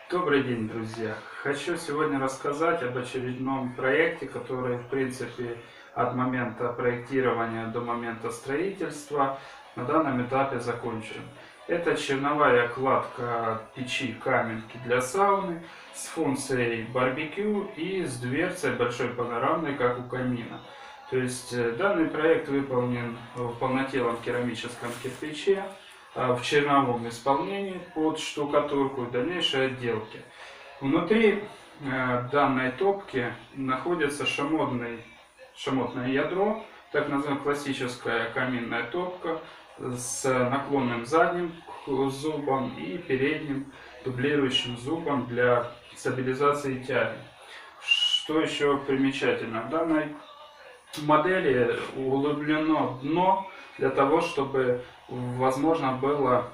Добрый день, друзья! Хочу сегодня рассказать об очередном проекте, который, в принципе, от момента проектирования до момента строительства на данном этапе закончен. Это черновая кладка печи каменки для сауны с функцией барбекю и с дверцей большой панорамной, как у камина. То есть данный проект выполнен в полнотелом керамическом кирпиче, в черновом исполнении под штукатурку и дальнейшей отделки. Внутри данной топки находится шамотное ядро, так называемая классическая каминная топка с наклонным задним зубом и передним дублирующим зубом для стабилизации тяги. Что еще примечательно, в данной модели углублено дно для того, чтобы возможно было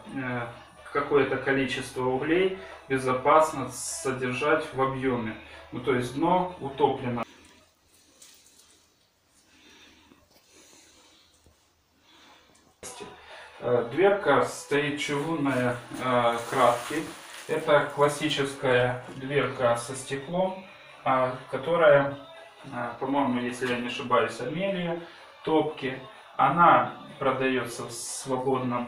какое-то количество углей безопасно содержать в объеме. Ну, то есть дно утоплено. Дверка стоит чугунная кратки. Это классическая дверка со стеклом, которая, по-моему, если я не ошибаюсь, Амелия топки. Она продается в свободном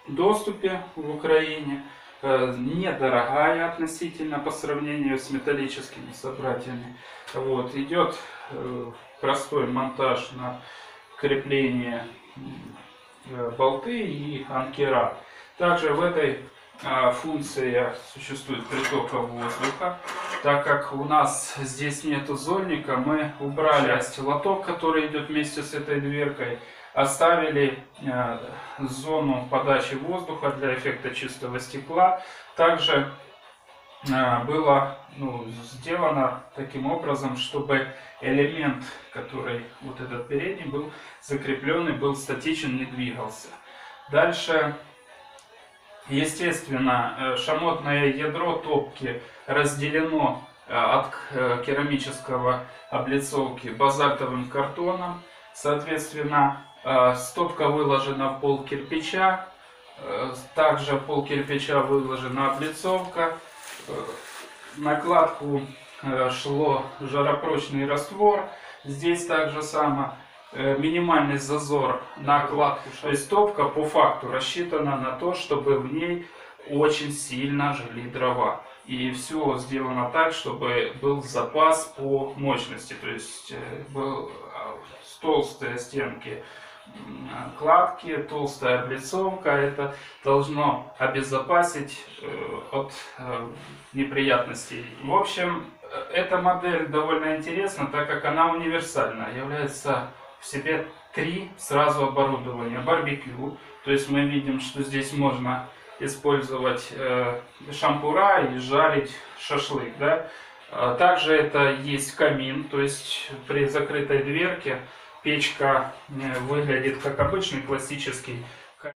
доступе в Украине. Недорогая относительно по сравнению с металлическими собратьями. Вот. Идет простой монтаж на крепление болты и анкера. Также в этой функции существует притока воздуха. Так как у нас здесь нету зольника, мы убрали лоток, который идет вместе с этой дверкой. Оставили зону подачи воздуха для эффекта чистого стекла. Также было сделано таким образом, чтобы элемент, который вот этот передний был закрепленный, был статичен, не двигался. Дальше, естественно, шамотное ядро топки разделено от керамического облицовки базальтовым картоном. Соответственно, стопка выложена в пол кирпича, также в пол кирпича выложена облицовка. Накладку шло жаропрочный раствор. Здесь также само минимальный зазор на кладку. То есть топка по факту рассчитана на то, чтобы в ней очень сильно жгли дрова. И все сделано так, чтобы был запас по мощности. То есть был толстые стенки кладки, толстая облицовка. Это должно обезопасить от неприятностей. В общем, эта модель довольно интересна, так как она универсальна, является в себе три сразу оборудования. Барбекю, то есть мы видим, что здесь можно использовать шампура и жарить шашлык. Да? Также это есть камин, то есть при закрытой дверке печка выглядит как обычный классический камин.